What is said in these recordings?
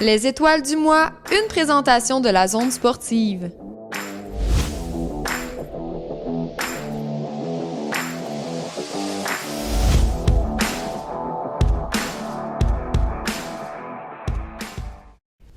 Les étoiles du mois, une présentation de la zone sportive.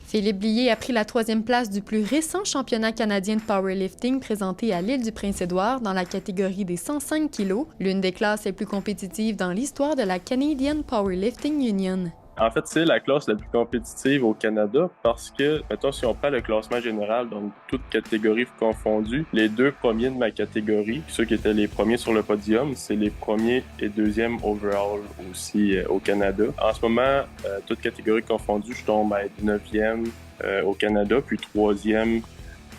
Philippe Blier a pris la 3e place du plus récent championnat canadien de powerlifting présenté à l'île du Prince-Édouard dans la catégorie des 105 kg, l'une des classes les plus compétitives dans l'histoire de la Canadian Powerlifting Union. En fait, c'est la classe la plus compétitive au Canada parce que, mettons, si on prend le classement général, donc toutes catégories confondues, les 2 premiers de ma catégorie, ceux qui étaient les premiers sur le podium, c'est les premiers et 2e overall aussi au Canada. En ce moment, toutes catégories confondues, je tombe à être 9e au Canada, puis 3e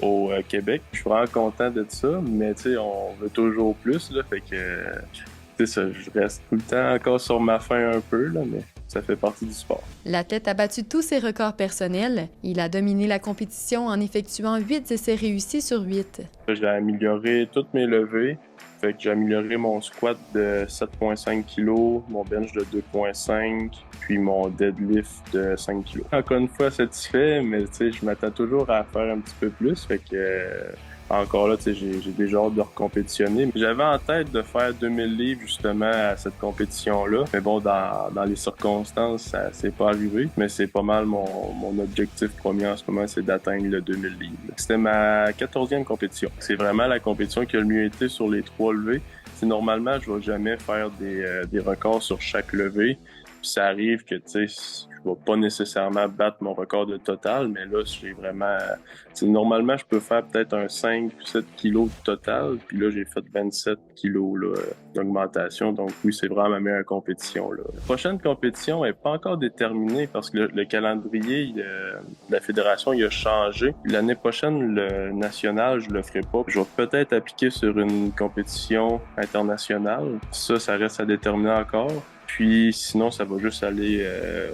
au Québec. Je suis vraiment content de ça, mais tu sais, on veut toujours plus, là, fait que, tu sais, ça, je reste tout le temps encore sur ma faim un peu, là, mais ça fait partie du sport. L'athlète a battu tous ses records personnels. Il a dominé la compétition en effectuant 8 essais réussis sur 8. J'ai amélioré toutes mes levées. Fait que j'ai amélioré mon squat de 7,5 kg, mon bench de 2,5 puis mon deadlift de 5 kg. Encore une fois, satisfait, mais tu sais, je m'attends toujours à faire un petit peu plus. Fait que encore là, tu sais, j'ai déjà hâte de recompétitionner. J'avais en tête de faire 2000 livres justement à cette compétition-là. Mais bon, dans les circonstances, ça s'est pas arrivé. Mais c'est pas mal mon objectif premier en ce moment, c'est d'atteindre le 2000 livres. C'était ma 14e compétition. C'est vraiment la compétition qui a le mieux été sur les 3 levées. C'est normalement, je vais jamais faire des records sur chaque levée. Puis ça arrive que, tu sais, je vais pas nécessairement battre mon record de total, mais là, j'ai vraiment... Normalement, je peux faire peut-être un 5 ou 7 kilos de total, puis là, j'ai fait 27 kilos là, d'augmentation. Donc oui, c'est vraiment ma meilleure compétition. Là. La prochaine compétition n'est pas encore déterminée parce que le calendrier de la fédération il a changé. L'année prochaine, le national, je le ferai pas. Je vais peut-être appliquer sur une compétition internationale. Ça reste à déterminer encore. Puis sinon, ça va juste aller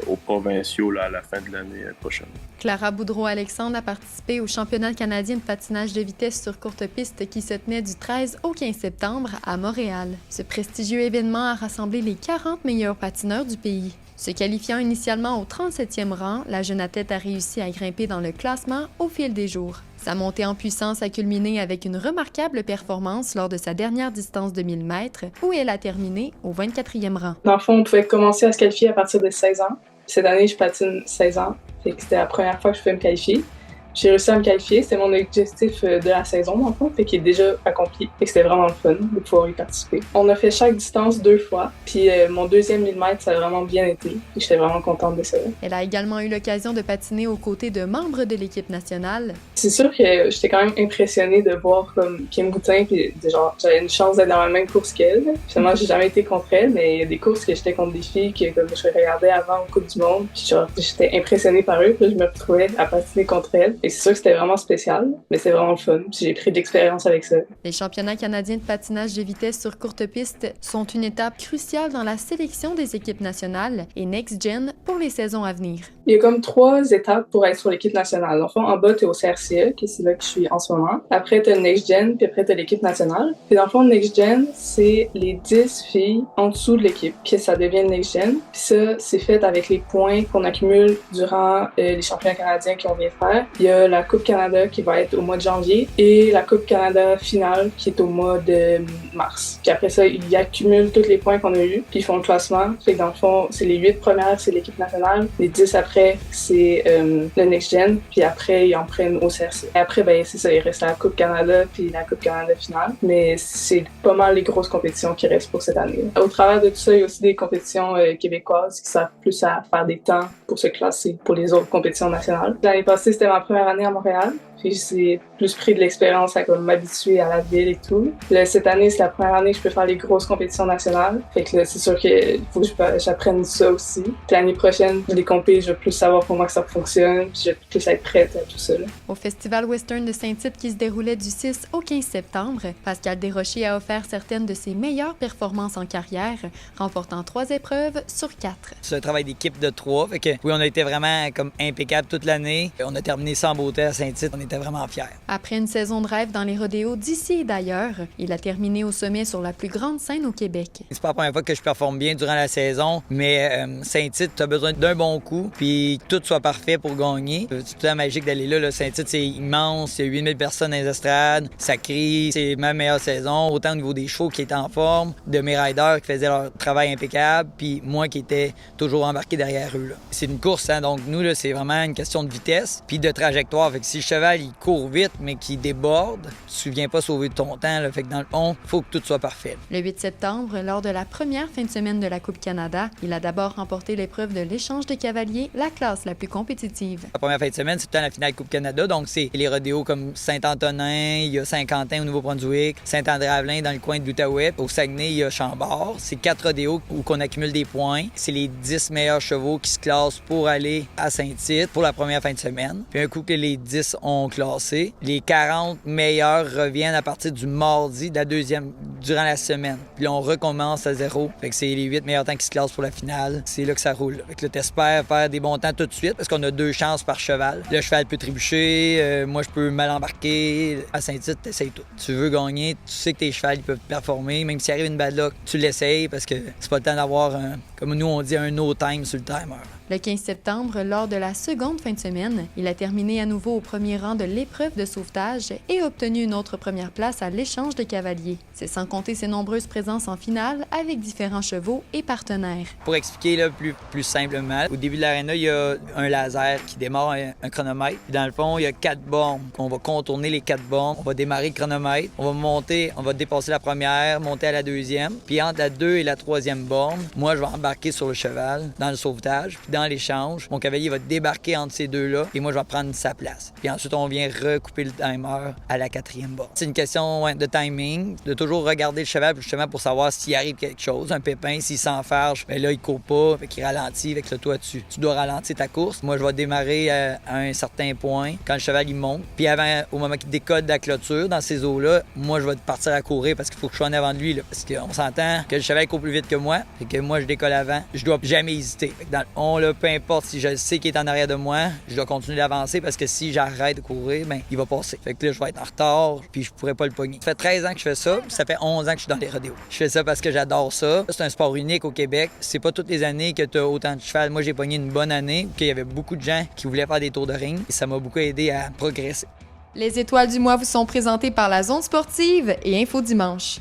aux provinciaux là, à la fin de l'année prochaine. Clara Boudreau-Alexandre a participé au championnat canadien de patinage de vitesse sur courte piste qui se tenait du 13 au 15 septembre à Montréal. Ce prestigieux événement a rassemblé les 40 meilleurs patineurs du pays. Se qualifiant initialement au 37e rang, la jeune athlète a réussi à grimper dans le classement au fil des jours. Sa montée en puissance a culminé avec une remarquable performance lors de sa dernière distance de 1000 mètres, où elle a terminé au 24e rang. Dans le fond, on pouvait commencer à se qualifier à partir de 16 ans. Cette année, je patine 16 ans, fait que c'était la première fois que je pouvais me qualifier. J'ai réussi à me qualifier, c'était mon objectif de la saison, dans le fond, fait qu'il est déjà accompli. Fait que c'était vraiment le fun de pouvoir y participer. On a fait chaque distance 2 fois, puis mon 2e 1000 mètres, ça a vraiment bien été. Et j'étais vraiment contente de ça. Elle a également eu l'occasion de patiner aux côtés de membres de l'équipe nationale. C'est sûr que j'étais quand même impressionnée de voir comme Kim Boutin, puis genre, j'avais une chance d'être dans la même course qu'elle. Finalement, j'ai jamais été contre elle, mais il y a des courses que j'étais contre des filles que comme je regardais avant au Coupe du Monde, puis genre, j'étais impressionnée par eux, puis je me retrouvais à patiner contre elles. Et c'est sûr que c'était vraiment spécial, mais c'est vraiment le fun. Puis j'ai pris de l'expérience avec ça. Les championnats canadiens de patinage de vitesse sur courte piste sont une étape cruciale dans la sélection des équipes nationales et next-gen pour les saisons à venir. Il y a comme 3 étapes pour être sur l'équipe nationale. Enfin, en bas, t'es au CRCE, qui c'est là que je suis en ce moment. Après, t'as le next-gen, puis après, t'as l'équipe nationale. Puis dans le fond, le next-gen, c'est les 10 filles en dessous de l'équipe, que ça devient le next-gen. Puis ça, c'est fait avec les points qu'on accumule durant les championnats canadiens qu'on vient faire. Il y a la Coupe Canada qui va être au mois de janvier et la Coupe Canada finale qui est au mois de mars. Puis après ça, ils accumulent tous les points qu'on a eus, puis ils font le classement. Fait que dans le fond, c'est les 8 premières, c'est l'équipe nationale. Les 10 après, c'est le next-gen. Puis après, ils en prennent au CRC. Et après, ben c'est ça, il reste la Coupe Canada puis la Coupe Canada finale. Mais c'est pas mal les grosses compétitions qui restent pour cette année. Au travers de tout ça, il y a aussi des compétitions québécoises qui servent plus à faire des temps pour se classer pour les autres compétitions nationales. L'année passée, c'était ma première année à Montréal. Puis j'ai plus pris de l'expérience à comme m'habituer à la ville et tout. Là, cette année, c'est la première année que je peux faire les grosses compétitions nationales. Fait que là, c'est sûr qu'il faut que j'apprenne ça aussi. Puis l'année prochaine, les compés, je vais plus savoir comment que ça fonctionne. Puis je vais plus être prête à tout ça. Là. Au Festival Western de Saint-Tite qui se déroulait du 6 au 15 septembre, Pascal Desrochers a offert certaines de ses meilleures performances en carrière, remportant 3 épreuves sur 4. C'est un travail d'équipe de 3. Fait que oui, on a été vraiment comme impeccable toute l'année. On a terminé en beauté à Saint-Tite. On était vraiment fiers. Après une saison de rêve dans les rodéos d'ici et d'ailleurs, il a terminé au sommet sur la plus grande scène au Québec. C'est pas la première fois que je performe bien durant la saison, mais Saint-Tite, tu as besoin d'un bon coup, puis tout soit parfait pour gagner. C'est tout à magique d'aller là. Saint-Tite, c'est immense, il y a 8000 personnes dans les estrades, ça crie, c'est ma meilleure saison, autant au niveau des chevaux qui étaient en forme, de mes riders qui faisaient leur travail impeccable, puis moi qui étais toujours embarqué derrière eux. C'est une course, hein, donc nous, là, c'est vraiment une question de vitesse, puis de trajectoire. Fait que si le cheval, il court vite, mais qu'il déborde, tu viens pas sauver ton temps. Là. Fait que dans le fond, il faut que tout soit parfait. Le 8 septembre, lors de la première fin de semaine de la Coupe Canada, il a d'abord remporté l'épreuve de l'échange de cavaliers, la classe la plus compétitive. La première fin de semaine, c'est la finale Coupe Canada, donc c'est les rodéos comme Saint-Antonin, il y a Saint-Quentin au Nouveau-Brunswick, Saint-André-Avelin dans le coin de l'Outaouais, au Saguenay, il y a Chambord. C'est 4 rodéos où on accumule des points. C'est les 10 meilleurs chevaux qui se classent pour aller à Saint-Tite pour la première fin de semaine. Puis un coup que les 10 ont classé, les 40 meilleurs reviennent à partir du mardi de la deuxième durant la semaine. Puis là, on recommence à zéro. Fait que c'est les 8 meilleurs temps qui se classent pour la finale. C'est là que ça roule. Fait que là, t'espères faire des bons temps tout de suite parce qu'on a 2 chances par cheval. Le cheval peut trébucher, moi je peux mal embarquer. À Saint-Tite, t'essayes tout. Tu veux gagner, tu sais que tes chevals ils peuvent performer. Même s'il arrive une bad luck, tu l'essayes parce que c'est pas le temps d'avoir, comme nous on dit, un no time sur le timer. Le 15 septembre, lors de la seconde fin de semaine, il a terminé à nouveau au premier rang de l'épreuve de sauvetage et obtenu une autre première place à l'échange de cavaliers. C'est sans compter ses nombreuses présences en finale avec différents chevaux et partenaires. Pour expliquer là, plus simplement, au début de l'aréna, il y a un laser qui démarre un chronomètre. Puis dans le fond, il y a 4 bornes. On va contourner les 4 bornes. On va démarrer le chronomètre. On va monter, on va dépasser la première, monter à la deuxième. Puis entre la 2 et la 3e borne, moi, je vais embarquer sur le cheval dans le sauvetage. Puis dans l'échange, mon cavalier va débarquer entre ces deux-là et moi, je vais prendre sa place. Puis ensuite, on vient recouper le timer à la 4e borne. C'est une question de timing, de toujours regarder le cheval justement pour savoir s'il arrive quelque chose. Un pépin, s'il s'enfarge, bien là, il court pas, fait qu'il ralentit. Fait que là, toi, tu dois ralentir ta course. Moi, je vais démarrer à un certain point quand le cheval, il monte. Puis avant, au moment qu'il décode de la clôture, dans ces eaux-là, moi, je vais partir à courir parce qu'il faut que je sois en avant de lui. Là, parce qu'on s'entend que le cheval court plus vite que moi et que moi, je décolle avant. Je dois jamais hésiter. Fait que dans le on, là, peu importe si je sais qu'il est en arrière de moi, je dois continuer d'avancer parce que si j'arrête de courir, ben il va passer. Fait que là, je vais être en retard puis je pourrais pas le pogner. Ça fait 13 ans que je fais ça, puis ça fait 11 ans que je suis dans les rodéos. Je fais ça parce que j'adore ça. C'est un sport unique au Québec. C'est pas toutes les années que tu as autant de cheval. Moi, j'ai pogné une bonne année, qu'il y avait beaucoup de gens qui voulaient faire des tours de ring et ça m'a beaucoup aidé à progresser. Les étoiles du mois vous sont présentées par la Zone sportive et Info Dimanche.